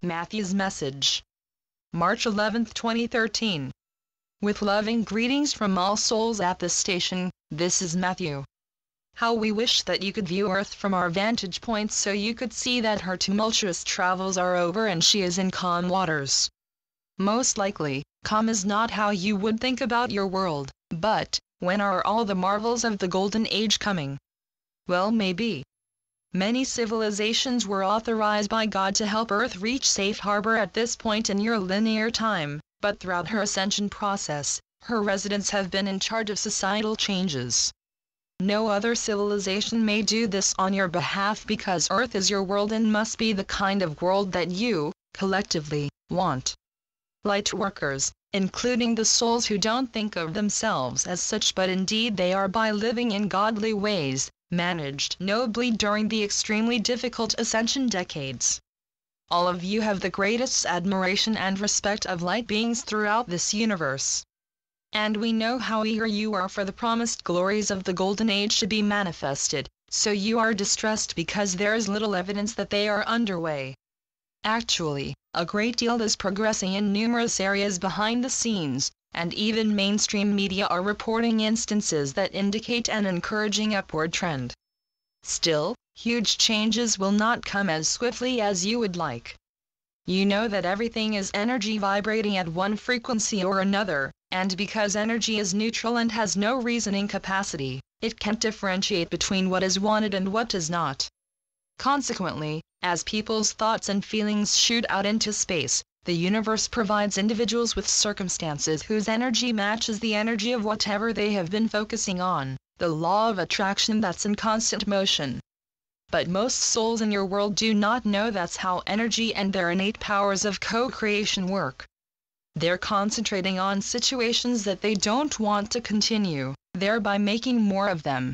Matthew's message. March 11, 2013. With loving greetings from all souls at this station, this is Matthew. How we wish that you could view Earth from our vantage point so you could see that her tumultuous travels are over and she is in calm waters. Most likely, calm is not how you would think about your world, but, when are all the marvels of the Golden Age coming? Well, maybe. Many civilizations were authorized by God to help Earth reach safe harbor at this point in your linear time, but throughout her ascension process, her residents have been in charge of societal changes. No other civilization may do this on your behalf because Earth is your world and must be the kind of world that you, collectively, want. Light workers, including the souls who don't think of themselves as such but indeed they are by living in godly ways, managed nobly during the extremely difficult ascension decades. All of you have the greatest admiration and respect of light beings throughout this universe. And we know how eager you are for the promised glories of the Golden Age to be manifested, so you are distressed because there is little evidence that they are underway. Actually, a great deal is progressing in numerous areas behind the scenes, and even mainstream media are reporting instances that indicate an encouraging upward trend. Still, huge changes will not come as swiftly as you would like. You know that everything is energy vibrating at one frequency or another, and because energy is neutral and has no reasoning capacity, it can't differentiate between what is wanted and what is not. Consequently, as people's thoughts and feelings shoot out into space, the universe provides individuals with circumstances whose energy matches the energy of whatever they have been focusing on, the law of attraction that's in constant motion. But most souls in your world do not know that's how energy and their innate powers of co-creation work. They're concentrating on situations that they don't want to continue, thereby making more of them.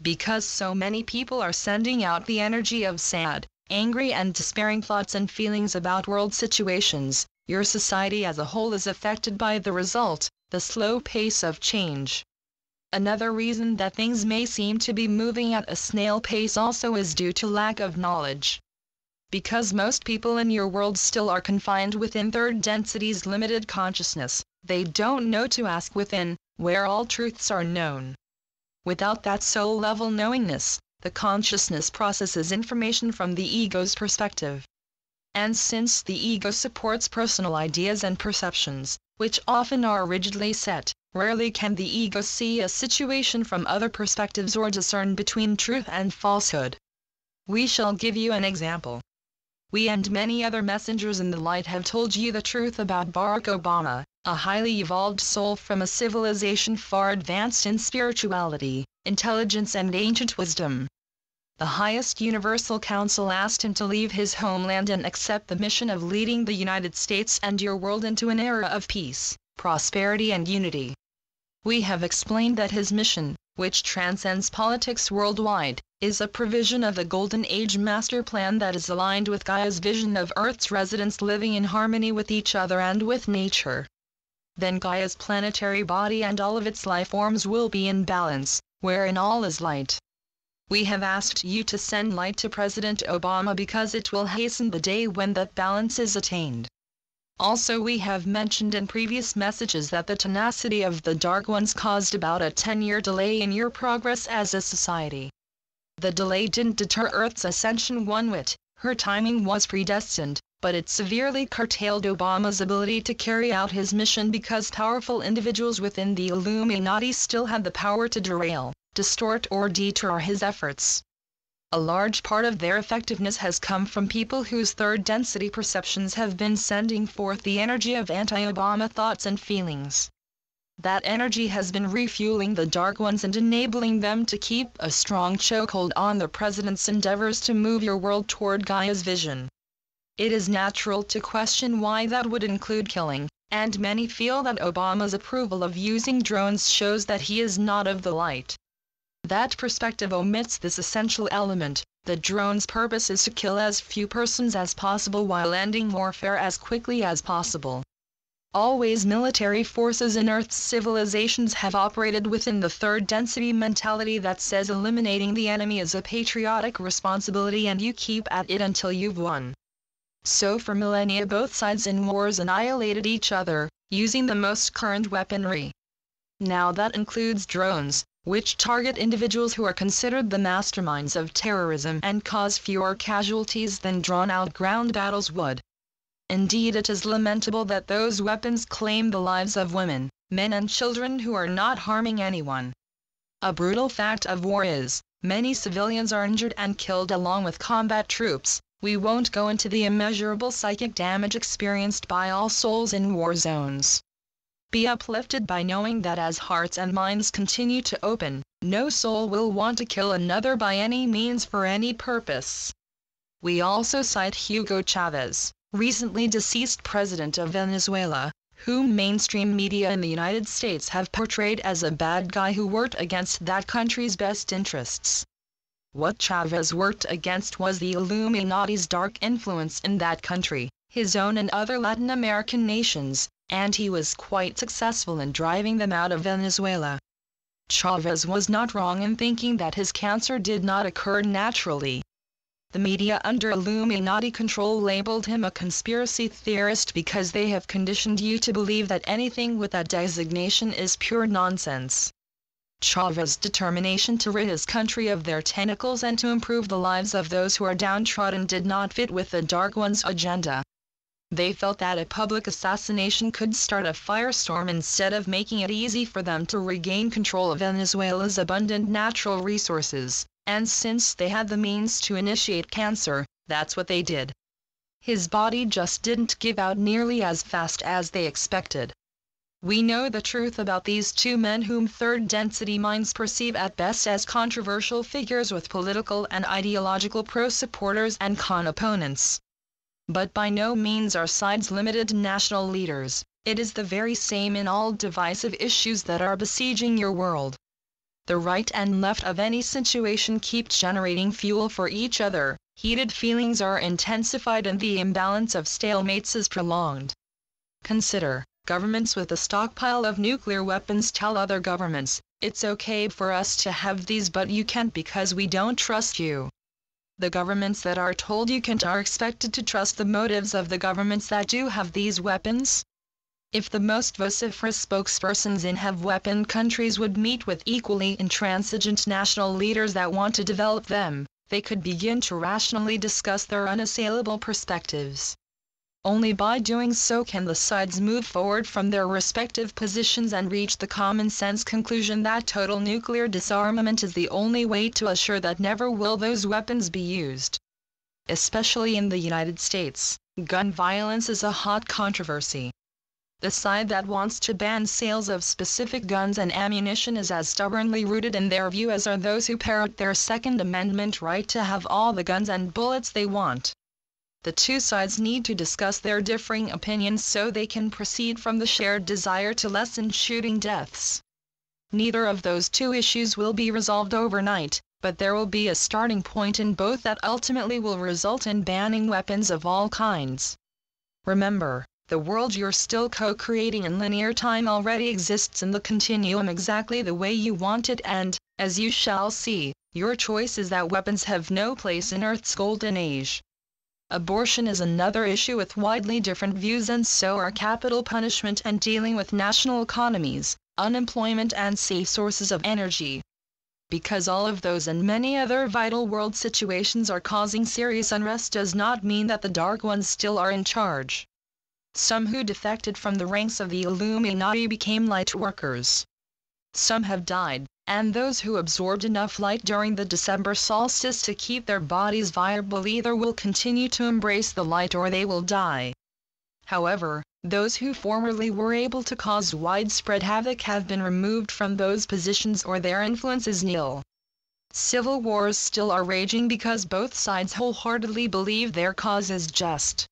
Because so many people are sending out the energy of sad, angry and despairing thoughts and feelings about world situations, your society as a whole is affected by the result, the slow pace of change. Another reason that things may seem to be moving at a snail pace also is due to lack of knowledge. Because most people in your world still are confined within third density's limited consciousness, they don't know to ask within, where all truths are known. Without that soul-level knowingness, the consciousness processes information from the ego's perspective. And since the ego supports personal ideas and perceptions, which often are rigidly set, rarely can the ego see a situation from other perspectives or discern between truth and falsehood. We shall give you an example. We and many other messengers in the light have told you the truth about Barack Obama, a highly evolved soul from a civilization far advanced in spirituality, intelligence and ancient wisdom. The highest universal council asked him to leave his homeland and accept the mission of leading the United States and your world into an era of peace, prosperity and unity. We have explained that his mission, which transcends politics worldwide, is a provision of the Golden Age master plan that is aligned with Gaia's vision of Earth's residents living in harmony with each other and with nature. Then Gaia's planetary body and all of its life forms will be in balance, wherein all is light. We have asked you to send light to President Obama because it will hasten the day when that balance is attained. Also, we have mentioned in previous messages that the tenacity of the Dark Ones caused about a 10-year delay in your progress as a society. The delay didn't deter Earth's ascension one whit, her timing was predestined, but it severely curtailed Obama's ability to carry out his mission because powerful individuals within the Illuminati still had the power to derail, distort or detour his efforts. A large part of their effectiveness has come from people whose third density perceptions have been sending forth the energy of anti-Obama thoughts and feelings. That energy has been refueling the Dark Ones and enabling them to keep a strong chokehold on the president's endeavors to move your world toward Gaia's vision. It is natural to question why that would include killing, and many feel that Obama's approval of using drones shows that he is not of the light. That perspective omits this essential element. The drone's purpose is to kill as few persons as possible while ending warfare as quickly as possible. Always military forces in Earth's civilizations have operated within the third density mentality that says eliminating the enemy is a patriotic responsibility and you keep at it until you've won. So for millennia both sides in wars annihilated each other, using the most current weaponry. Now that includes drones, which target individuals who are considered the masterminds of terrorism and cause fewer casualties than drawn-out ground battles would. Indeed, it is lamentable that those weapons claim the lives of women, men and children who are not harming anyone. A brutal fact of war is, many civilians are injured and killed along with combat troops. We won't go into the immeasurable psychic damage experienced by all souls in war zones. Be uplifted by knowing that as hearts and minds continue to open, no soul will want to kill another by any means for any purpose. We also cite Hugo Chavez, recently deceased president of Venezuela, whom mainstream media in the United States have portrayed as a bad guy who worked against that country's best interests. What Chavez worked against was the Illuminati's dark influence in that country, his own and other Latin American nations, and he was quite successful in driving them out of Venezuela. Chavez was not wrong in thinking that his cancer did not occur naturally. The media under Illuminati control labeled him a conspiracy theorist because they have conditioned you to believe that anything with that designation is pure nonsense. Chavez's determination to rid his country of their tentacles and to improve the lives of those who are downtrodden did not fit with the Dark One's agenda. They felt that a public assassination could start a firestorm instead of making it easy for them to regain control of Venezuela's abundant natural resources, and since they had the means to initiate cancer, that's what they did. His body just didn't give out nearly as fast as they expected. We know the truth about these two men whom third-density minds perceive at best as controversial figures with political and ideological pro-supporters and con-opponents. But by no means are sides limited to national leaders. It is the very same in all divisive issues that are besieging your world. The right and left of any situation keep generating fuel for each other, heated feelings are intensified and the imbalance of stalemates is prolonged. Consider, governments with a stockpile of nuclear weapons tell other governments, it's okay for us to have these but you can't because we don't trust you. The governments that are told you can't are expected to trust the motives of the governments that do have these weapons? If the most vociferous spokespersons in have-weapon countries would meet with equally intransigent national leaders that want to develop them, they could begin to rationally discuss their unassailable perspectives. Only by doing so can the sides move forward from their respective positions and reach the common-sense conclusion that total nuclear disarmament is the only way to assure that never will those weapons be used. Especially in the United States, gun violence is a hot controversy. The side that wants to ban sales of specific guns and ammunition is as stubbornly rooted in their view as are those who parrot their Second Amendment right to have all the guns and bullets they want. The two sides need to discuss their differing opinions so they can proceed from the shared desire to lessen shooting deaths. Neither of those two issues will be resolved overnight, but there will be a starting point in both that ultimately will result in banning weapons of all kinds. Remember, the world you're still co-creating in linear time already exists in the continuum exactly the way you want it and, as you shall see, your choice is that weapons have no place in Earth's golden age. Abortion is another issue with widely different views and so are capital punishment and dealing with national economies, unemployment and safe sources of energy. Because all of those and many other vital world situations are causing serious unrest does not mean that the Dark Ones still are in charge. Some who defected from the ranks of the Illuminati became light workers. Some have died, and those who absorbed enough light during the December solstice to keep their bodies viable either will continue to embrace the light or they will die. However, those who formerly were able to cause widespread havoc have been removed from those positions or their influence is nil. Civil wars still are raging because both sides wholeheartedly believe their cause is just.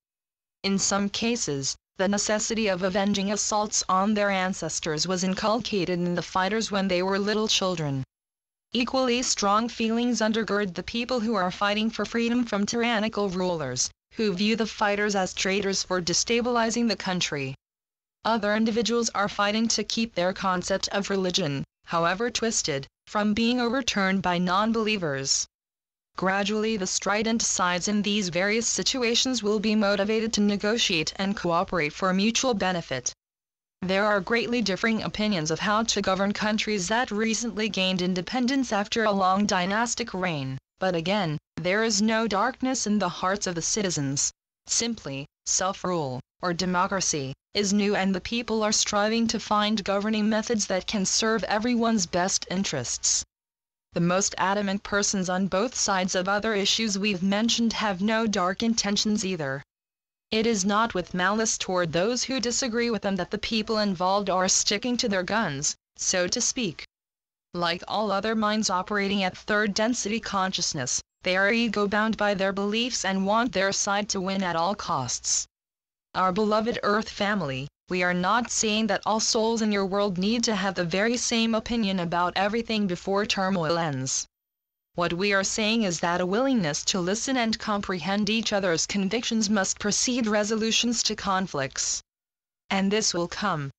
In some cases, the necessity of avenging assaults on their ancestors was inculcated in the fighters when they were little children. Equally strong feelings undergird the people who are fighting for freedom from tyrannical rulers, who view the fighters as traitors for destabilizing the country. Other individuals are fighting to keep their concept of religion, however twisted, from being overturned by non-believers. Gradually the strident sides in these various situations will be motivated to negotiate and cooperate for mutual benefit. There are greatly differing opinions of how to govern countries that recently gained independence after a long dynastic reign, but again, there is no darkness in the hearts of the citizens. Simply, self-rule, or democracy, is new and the people are striving to find governing methods that can serve everyone's best interests. The most adamant persons on both sides of other issues we've mentioned have no dark intentions either. It is not with malice toward those who disagree with them that the people involved are sticking to their guns, so to speak. Like all other minds operating at third density consciousness, they are ego-bound by their beliefs and want their side to win at all costs. Our beloved Earth family, we are not saying that all souls in your world need to have the very same opinion about everything before turmoil ends. What we are saying is that a willingness to listen and comprehend each other's convictions must precede resolutions to conflicts. And this will come.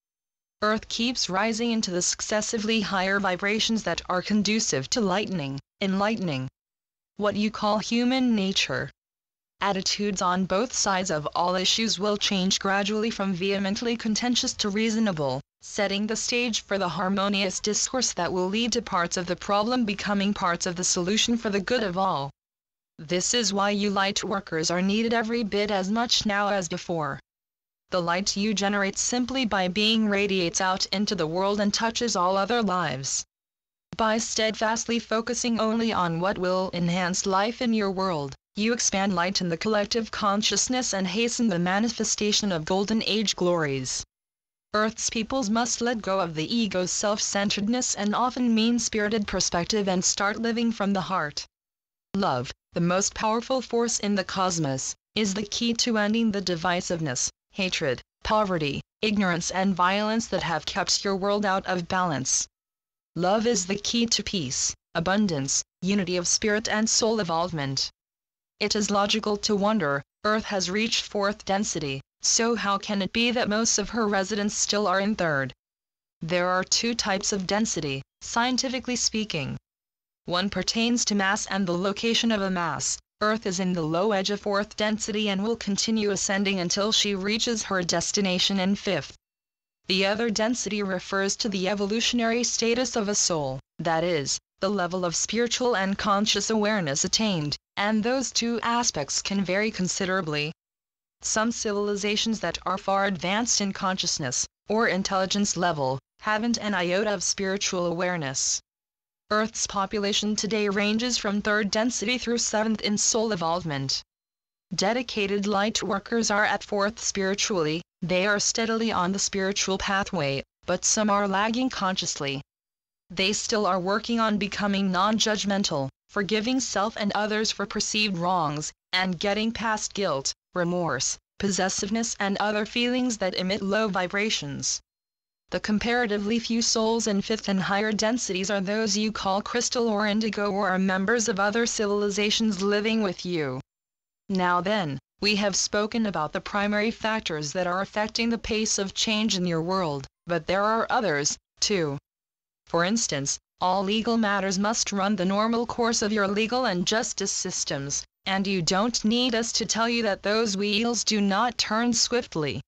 Earth keeps rising into the successively higher vibrations that are conducive to enlightening what you call human nature. Attitudes on both sides of all issues will change gradually from vehemently contentious to reasonable, setting the stage for the harmonious discourse that will lead to parts of the problem becoming parts of the solution for the good of all. This is why you light workers are needed every bit as much now as before. The light you generate simply by being radiates out into the world and touches all other lives. By steadfastly focusing only on what will enhance life in your world, you expand light in the collective consciousness and hasten the manifestation of Golden Age glories. Earth's peoples must let go of the ego's self-centeredness and often mean-spirited perspective and start living from the heart. Love, the most powerful force in the cosmos, is the key to ending the divisiveness, hatred, poverty, ignorance and violence that have kept your world out of balance. Love is the key to peace, abundance, unity of spirit and soul evolvement. It is logical to wonder, Earth has reached fourth density, so how can it be that most of her residents still are in third? There are two types of density, scientifically speaking. One pertains to mass and the location of a mass. Earth is in the low edge of fourth density and will continue ascending until she reaches her destination in fifth. The other density refers to the evolutionary status of a soul, that is, the level of spiritual and conscious awareness attained, and those two aspects can vary considerably. Some civilizations that are far advanced in consciousness, or intelligence level, haven't an iota of spiritual awareness. Earth's population today ranges from third density through seventh in soul evolvement. Dedicated light workers are at fourth spiritually, they are steadily on the spiritual pathway, but some are lagging consciously. They still are working on becoming non-judgmental, forgiving self and others for perceived wrongs, and getting past guilt, remorse, possessiveness and other feelings that emit low vibrations. The comparatively few souls in fifth and higher densities are those you call crystal or indigo or are members of other civilizations living with you. Now then, we have spoken about the primary factors that are affecting the pace of change in your world, but there are others, too. For instance, all legal matters must run the normal course of your legal and justice systems, and you don't need us to tell you that those wheels do not turn swiftly.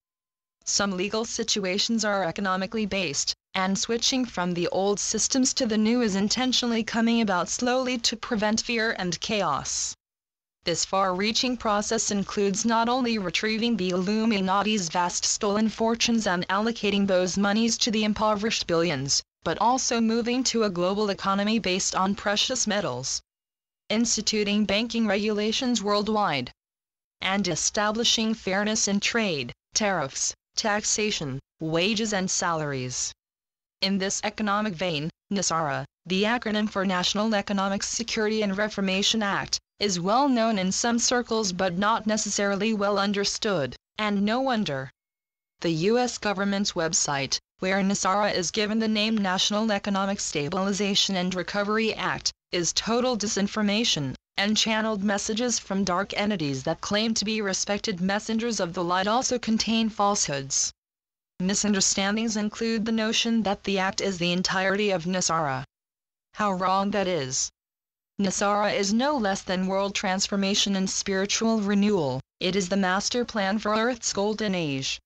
Some legal situations are economically based, and switching from the old systems to the new is intentionally coming about slowly to prevent fear and chaos. This far-reaching process includes not only retrieving the Illuminati's vast stolen fortunes and allocating those monies to the impoverished billions, but also moving to a global economy based on precious metals, instituting banking regulations worldwide, and establishing fairness in trade, tariffs, taxation, wages and salaries. In this economic vein, NESARA, the acronym for National Economic Security and Reformation Act, is well known in some circles but not necessarily well understood, and no wonder. The U.S. government's website, where NESARA is given the name National Economic Stabilization and Recovery Act, is total disinformation, and channeled messages from dark entities that claim to be respected messengers of the light also contain falsehoods. Misunderstandings include the notion that the act is the entirety of NESARA. How wrong that is. NESARA is no less than world transformation and spiritual renewal. It is the master plan for Earth's golden age.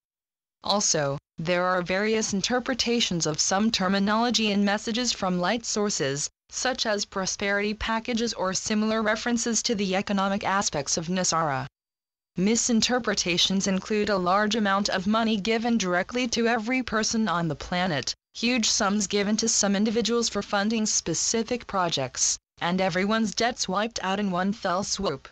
Also, there are various interpretations of some terminology and messages from light sources, such as prosperity packages or similar references to the economic aspects of NESARA. Misinterpretations include a large amount of money given directly to every person on the planet, huge sums given to some individuals for funding specific projects, and everyone's debts wiped out in one fell swoop.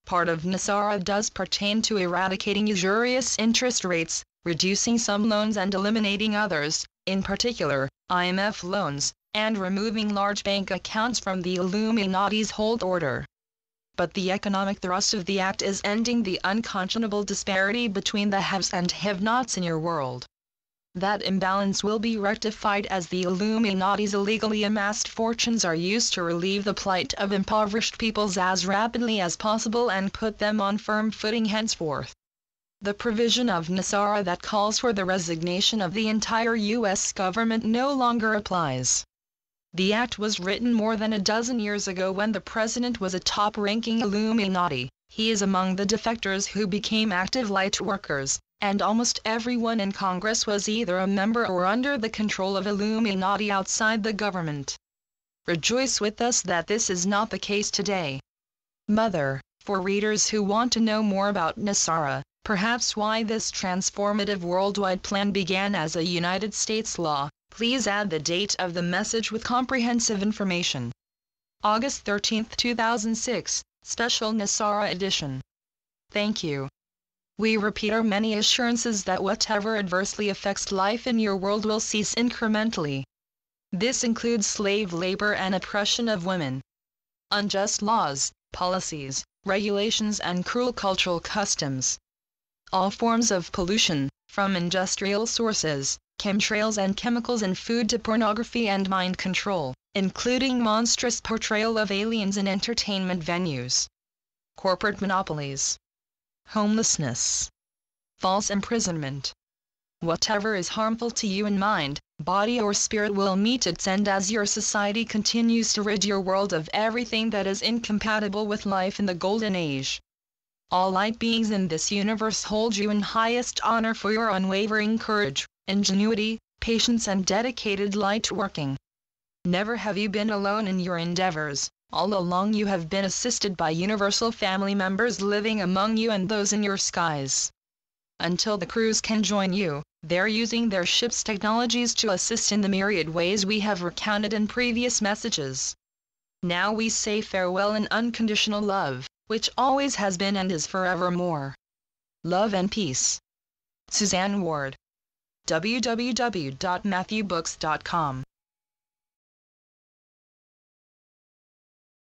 Part of NESARA does pertain to eradicating usurious interest rates, reducing some loans and eliminating others, in particular, IMF loans, and removing large bank accounts from the Illuminati's hold order. But the economic thrust of the act is ending the unconscionable disparity between the haves and have-nots in your world. That imbalance will be rectified as the Illuminati's illegally amassed fortunes are used to relieve the plight of impoverished peoples as rapidly as possible and put them on firm footing henceforth. The provision of NESARA that calls for the resignation of the entire U.S. government no longer applies. The act was written more than a dozen years ago when the president was a top-ranking Illuminati. He is among the defectors who became active light workers, and almost everyone in Congress was either a member or under the control of Illuminati outside the government. Rejoice with us that this is not the case today. Mother, for readers who want to know more about NESARA, perhaps why this transformative worldwide plan began as a United States law, please add the date of the message with comprehensive information. August 13, 2006, Special NESARA Edition. Thank you. We repeat our many assurances that whatever adversely affects life in your world will cease incrementally. This includes slave labor and oppression of women, unjust laws, policies, regulations and cruel cultural customs. All forms of pollution, from industrial sources, chemtrails and chemicals in food to pornography and mind control, including monstrous portrayal of aliens in entertainment venues, corporate monopolies, homelessness, false imprisonment. Whatever is harmful to you in mind, body or spirit will meet its end as your society continues to rid your world of everything that is incompatible with life in the golden age. All light beings in this universe hold you in highest honor for your unwavering courage, ingenuity, patience and dedicated light working. Never have you been alone in your endeavors. All along you have been assisted by universal family members living among you and those in your skies. Until the crews can join you, they're using their ship's technologies to assist in the myriad ways we have recounted in previous messages. Now we say farewell in unconditional love, which always has been and is forevermore. Love and peace. Suzanne Ward. www.matthewbooks.com